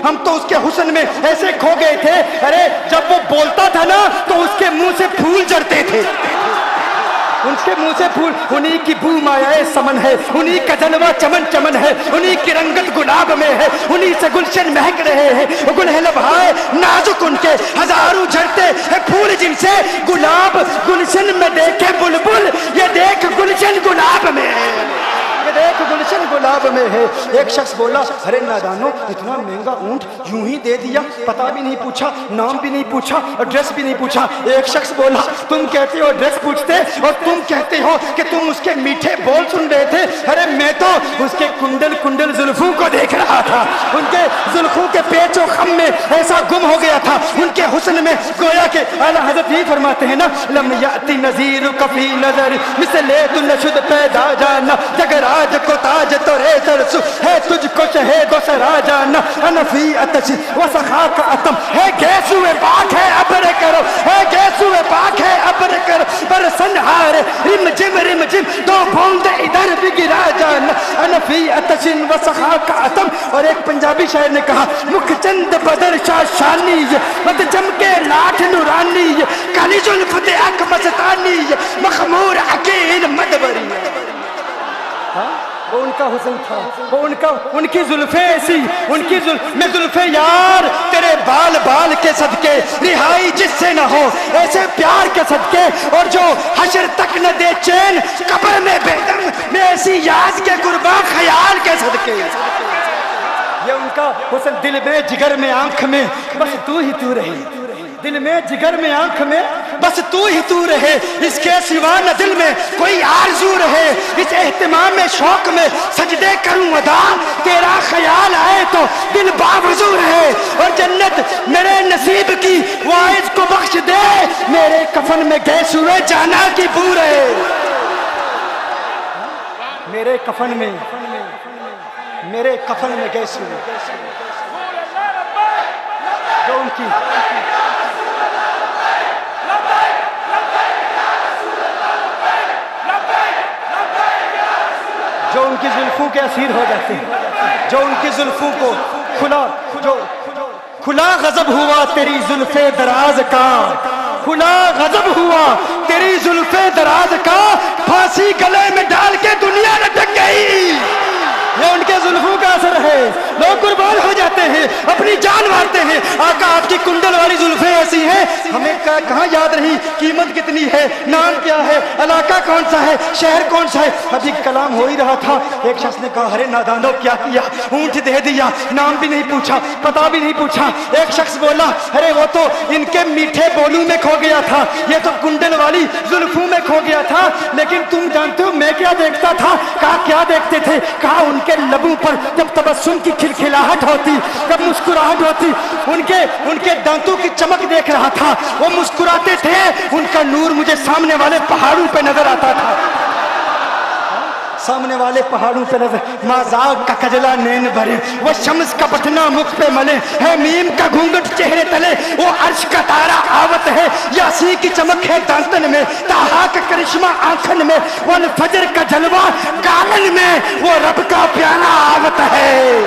ہم تو اس کے حسن میں ایسے کھو گئے تھے، ارے جب وہ بولتا تھا نا تو اس کے منہ سے پھول جھڑتے تھے، ان کے منہ سے پھول، انہی کی بو مایائے سمن ہے، انہی کا جلوہ چمن چمن ہے، انہی کی رنگت گلاب میں ہے، انہی سے گلشن مہک رہے ہیں، گل ہے لبھائے نازک ان کے، ہزاروں جھڑتے ہیں پھول جن سے گلاب گلشن میں دیکھے بلبل، یہ دیکھ گلشن گلاب میں ہے، یہ دیکھ گلشن گلاب میں ہے۔ ایک شخص بولا ارے نادانو اتنا مہنگا اونٹ یوں ہی دے دیا، پتہ بھی نہیں پوچھا، نام بھی نہیں پوچھا، ایڈریس بھی نہیں پوچھا۔ ایک شخص بولا تم کہتے ہو ایڈریس پوچھتے اور تم کہتے ہو کہ تم اس کے میٹھے بول سن رہے تھے، ارے میں تو اس کے کنڈل کنڈل زلفوں کو دیکھ رہا تھا، ان کے زلفوں کے پیچ و خم میں ایسا گم ہو گیا تھا، ان کے حسن میں گویا کہ اعلیٰ حضرت یہ فرماتے ہیں نا لم یاتی نذیر کفی نظر مثل تو نشد پیدا جانا، جگر آج کو تاج تو رے ترسو ہے تجھ کو شہید و سرا جانا، انفی اتش و سخا کا اتم ہے گیسوے پاک ہے ابر کرو، ہے گیسوے پاک ہے ابر کرو، پر سنہار رم جم دو بوند ادھر بھی گرا جانا، انفی اتش و سخا کا اتم۔ اور ایک پنجابی شاعر نے کہا مکھ چند بدر شاہ شانی مت جم کے لاٹھ نورانی، کالی زلفت اک مستانی، مخمور عقیل مدبری۔ وہ ان کا حسن تھا، وہ ان کی زلفیں ایسی، ان کی میں زلفیں یار تیرے بال بال کے صدقے، رہائی جس سے نہ ہو ایسے پیار کے صدقے، اور جو حشر تک نہ دے چین قبر میں بیدم میں ایسی یاد کے قرباں خیال کے صدقے۔ یہ ان کا حسن دل میں جگر میں آنکھ میں بس تو ہی تو رہے، دل میں جگر میں آنکھ میں بس تو ہی تو رہے، اس کے سوا نہ دل میں کوئی آرزو رہے، اس اہتمام میں شوق میں سجدے کروں ادا، تیرا خیال آئے تو دل باوضو رہے، اور جنت میرے نصیب کی واعظ کو بخش دے، میرے کفن میں گیس ہوئے جانا کی بو رہے، میرے کفن میں گیس ہوئے جو ان کی جو ان کی زلفوں کے اسیر ہو جاتے ہیں، جو ان کی زلفوں کو کھلا غضب ہوا تیری زلف دراز کا، کھلا غضب ہوا تیری زلف دراز کا، پھانسی گلے میں ڈال کے دنیا لٹک گئی، یہ ان کے زلفوں کا اثر ہے، لوگ قربان ہو جاتے ہیں، اپنی جان مارتے ہیں، آقا آپ کی کنڈل والی زلفیں ایسی ہیں ہمیں کہاں یاد رہی، قیمت کتنی ہے، نام کیا ہے، علاقہ کون سا ہے، شہر کون سا ہے، ابھی کلام ہو ہی رہا تھا، ایک شخص نے کہا ارے نادانو کیا کیا، اونٹ دے دیا، نام بھی نہیں پوچھا، پتہ بھی نہیں پوچھا۔ ایک شخص بولا ارے وہ تو ان کے میٹھے بولوں میں کھو گیا تھا، یہ تو کنڈل والی زلفوں میں کھو گیا تھا، لیکن تم جانتے ہو میں کیا دیکھتا تھا، کہا کیا دیکھتے تھے، کہا ان کے لبوں پر جب تبسم کی کھلکھلاہٹ ہوتی، جب مسکراہٹ ہوتی، ان کے دانتوں کی چمک دیکھ رہا تھا، وہ مسکراتے تھے، ان کا نور مجھے سامنے والے پہاڑوں پہ نظر آتا تھا، سامنے والے پہاڑوں پہ نظر، مازاغ کا کجلا نین بھرے، وہ شمس کا پٹنا مکھ پہ ملے، ہے میم کا گھونگٹ چہرے تلے، وہ عرش کا تارا آوت ہے، یاسی کی چمک ہے دانتن میں، تاہا کا کرشمہ آنکھن میں، وہ فجر کا جلوہ گالن میں، وہ رب کا پیارا آوت ہے،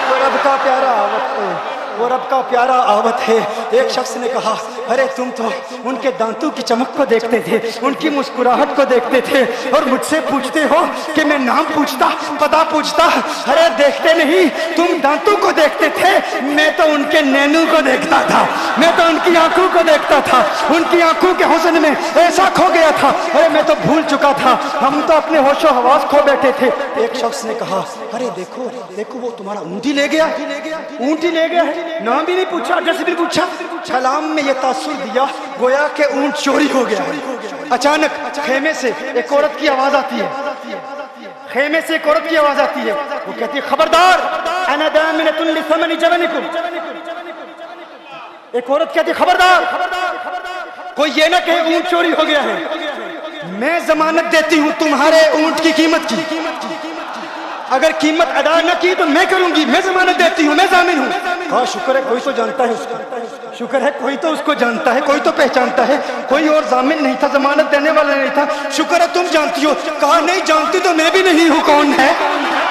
وہ رب کا پیارا آوت ہے، وہ رب کا پیارا آوت ہے۔ ایک شخص نے کہا ارے تم تو ان کے دانتوں کی چمک کو دیکھتے تھے، ان کی مسکراہٹ کو دیکھتے تھے، اور مجھ سے پوچھتے ہو کہ میں نام پوچھتا، پتہ پوچھتا، ارے دیکھتے نہیں، تم دانتوں کو دیکھتے تھے، میں تو ان کے نینوں کو دیکھتا تھا، میں تو ان کی آنکھوں کو دیکھتا تھا، ان کی آنکھوں کے حسن میں ایسا کھو گیا تھا، ارے میں تو بھول چکا تھا، ہم تو اپنے ہوش و حواس کھو بیٹھے تھے۔ ایک شخص نے کہا ارے دیکھو دیکھو وہ تمہارا اونٹ ہی لے گیا، اونٹ ہی لے گیا، نام بھی نہیں پوچھا، ایڈریس بھی نہیں پوچھا، کلام میں یہ تاثر دیا گویا کہ اونٹ چوری ہو گیا۔ اچانک خیمے سے ایک عورت کی آواز آتی ہے، خیمے سے ایک عورت کی آواز آتی ہے، وہ کہتی ہے خبردار انا دامنۃ لثمن جبنکم، ایک عورت کہتی ہے خبردار کوئی یہ نہ کہے اونٹ چوری ہو گیا ہے، میں ضمانت دیتی ہوں تمہارے اونٹ کی قیمت کی، اگر قیمت ادا نہ کی تو میں کروں گی، میں ضمانت دیتی ہوں، میں ضامن ہوں۔ ہاں شکر ہے کوئی تو جانتا ہے اس کو، شکر ہے کوئی تو اس کو جانتا ہے، کوئی تو پہچانتا ہے، کوئی اور ضامن نہیں تھا، ضمانت دینے والا نہیں تھا، شکر ہے تم جانتی ہو۔ کہا نہیں جانتی تو میں بھی نہیں ہوں، کون ہے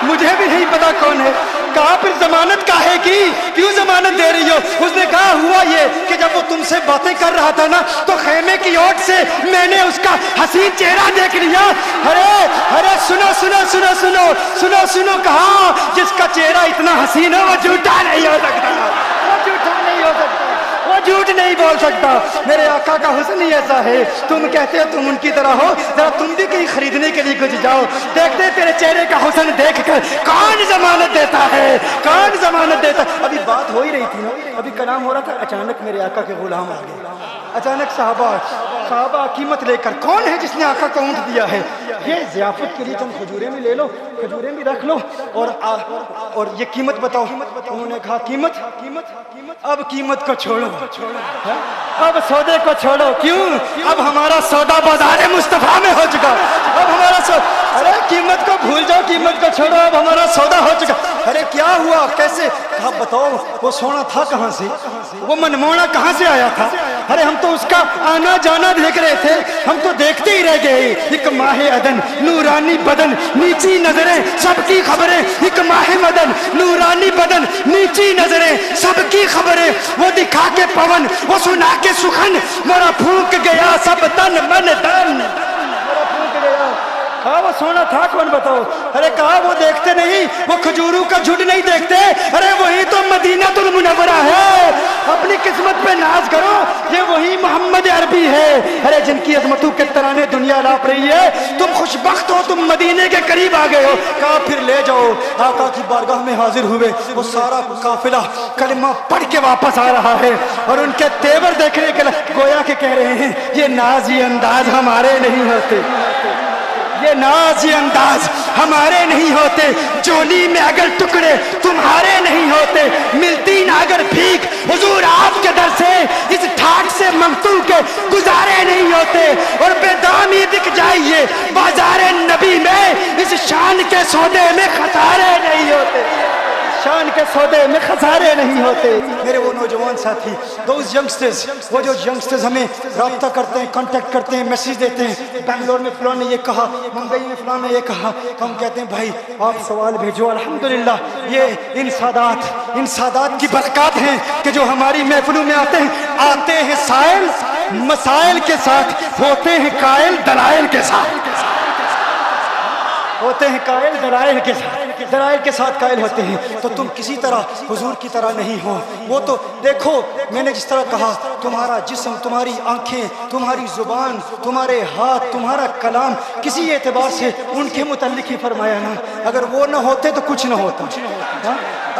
مجھے بھی نہیں پتا کون ہے۔ کہا پھر ضمانت کاہے کی, کیوں ضمانت دے رہی ہو؟ اس نے کہا ہوا یہ کہ جب وہ تم سے باتیں کر رہا تھا نا تو خیمے کی اوٹ سے میں نے اس کا حسین چہرہ دیکھ لیا. ارے سنو سنو سنو سنو سنو سنو, کہا جس کا چہرہ اتنا حسین ہے وہ جھوٹا نہیں ہو سکتا, وہ جھوٹا نہیں ہو سکتا, وہ جھوٹ نہیں بول سکتا. میرے آقا کا حسن ہی ایسا ہے. تم کہتے ہو تم ان کی طرح ہو, ذرا تم بھی کہیں خریدنے کے لیے کچھ جاؤ, دیکھتے تیرے چہرے کا حسن دیکھ کر کون ضمانت دیتا ہے, کون ضمانت دیتا ہے. ابھی بات ہو ہی رہی تھی نا, ابھی کلام ہو رہا تھا, اچانک میرے آقا کے غلام آ گئے. اچانک صحابہ قیمت لے کر, کون ہے جس نے آقا کو اونٹ دیا ہے؟ یہ ضیافت کے لیے چند کھجوریں بھی لے لو, کھجوریں بھی رکھ لو, اور یہ قیمت بتاؤ. انہوں نے کہا قیمت, اب قیمت کو چھوڑو, اب سودے کو چھوڑو. کیوں؟ اب ہمارا سودا بازار مصطفیٰ میں ہو چکا. اب ہمارا ارے قیمت کو بھول جاؤ, قیمت کو چھوڑو, اب ہمارا سودا ہو چکا. ارے کیا ہوا, کیسے؟ کہا بتاؤ وہ سونا تھا کہاں سے, وہ منموڑا کہاں سے آیا تھا؟ ارے ہم تو اس کا آنا جانا دیکھ رہے تھے, ہم تو دیکھتے ہی رہ گئے. ایک ماہ عدن, نورانی بدن, نیچی نظریں, سب کی خبریں. ایک ماہ مدن, نورانی بدن, نیچی نظریں, سب کی خبریں. وہ دکھا کے پون, وہ سنا کے سخن, میرا پھونک گیا سب تن من دن. میرا پھونک گیا. کہا وہ سونا تھا کون بتاؤ؟ ارے کہا وہ دیکھتے نہیں, وہ کھجوروں کا جھوٹ نہیں دیکھتے. ارے وہی تو مدینہ المنورہ ہے. اپنی قسمت پہ ناز کرو, یہ وہی محمد عربی ہے. ارے جن کی عظمتوں کے ترانے دنیا لاپ رہی ہے, تم خوشبخت ہو, تم مدینے کے قریب آ گئے ہو. کہا پھر لے جاؤ. آقا کی بارگاہ میں حاضر ہوئے. وہ سارا قافلہ کلمہ پڑھ کے واپس آ رہا ہے, اور ان کے تیور دیکھنے کے گویا کہ کہہ رہے ہیں یہ ناز یہ انداز ہمارے نہیں ہوتے, یہ ناز یہ انداز ہمارے نہیں ہوتے. چولی میں اگر ٹکڑے تمہارے نہیں ہوتے, ملتی نہ اگر بھیک حضور آپ کے در سے, اس ٹھاٹ سے ممتو کے گزارے نہیں ہوتے. اور بے دامی بک جائیے بازار نبی میں, اس شان کے سودے میں خسارے نہیں ہوتے, شان کے سودے میں خسارے نہیں ہوتے. میرے وہ نوجوان ساتھی, دوز ینگسٹرز, وہ جو ینگسٹرز ہمیں رابطہ کرتے ہیں, کانٹیکٹ کرتے ہیں, میسیج دیتے ہیں, بنگلور میں فلان نے یہ کہا, ممبئی میں فلان نے یہ کہا. ہم کہتے ہیں بھائی آپ سوال بھیجو. الحمدللہ یہ ان سادات کی برکات ہیں کہ جو ہماری محفلوں میں آتے ہیں سائل مسائل کے ساتھ, ہوتے ہیں قائل دلائل کے ساتھ, ہوتے ہیں قائل دلائل کے ساتھ, دلائل کے ساتھ قائل ہوتے ہیں. تو تم کسی طرح حضور کی طرح نہیں ہو. وہ تو دیکھو میں نے جس طرح کہا, تمہارا جسم, تمہاری آنکھیں, تمہاری زبان, تمہارے ہاتھ, تمہارا کلام, کسی اعتبار سے ان کے متعلق ہی فرمایا نا. اگر وہ نہ ہوتے تو کچھ نہ ہوتا,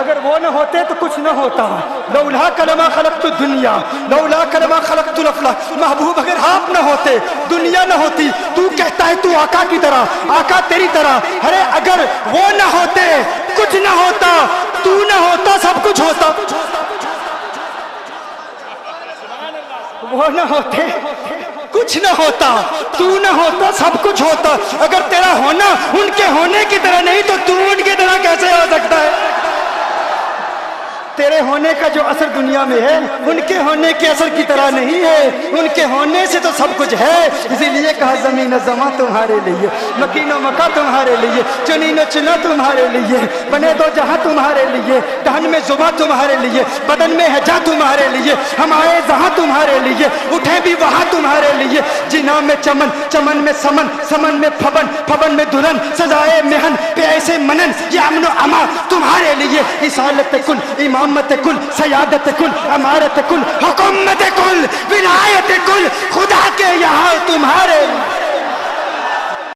اگر وہ نہ ہوتے تو کچھ نہ ہوتا. لولا کلمہ خلقت الدنیا, لولا کلمہ خلقت الافلاک. محبوب اگر آپ نہ ہوتے دنیا نہ ہوتی. تو کہتا ہے تو آقا کی طرح, آقا تیری طرح. ارے اگر وہ نہ ہوتے کچھ نہ ہوتا, تو نہ ہوتا سب کچھ ہوتا. وہ نہ ہوتے کچھ نہ ہوتا, تو نہ ہوتا سب کچھ ہوتا. اگر تیرا ہونا ان کے ہونے کی طرح نہیں تو تو ان کی طرح کیسے ہو سکتا ہے؟ تیرے ہونے کا جو اثر دنیا میں ہے ان کے ہونے کے اثر کی طرح نہیں ہے. ان کے ہونے سے تو سب کچھ ہے. اسی لیے کہا زمین و زماں تمہارے لیے, مکین و مکہ تمہارے لیے, چنین و چنا تمہارے لیے, بنے دو جہاں تمہارے لیے, دہن میں زباں تمہارے لیے, بدن میں ہے جاں تمہارے لیے, ہم آئے جہاں تمہارے لیے, اٹھے بھی وہاں تمہارے لیے. جنا میں چمن, چمن میں سمن, سمن میں پھبن, پھبن میں دلہن, سزائے مہن پہ ایسے منن, یہ امن و اما تمہارے لیے. رسالت کل, امامت کل, سیادت کل, امارت کل, حکومت کل, ولایت کل, خدا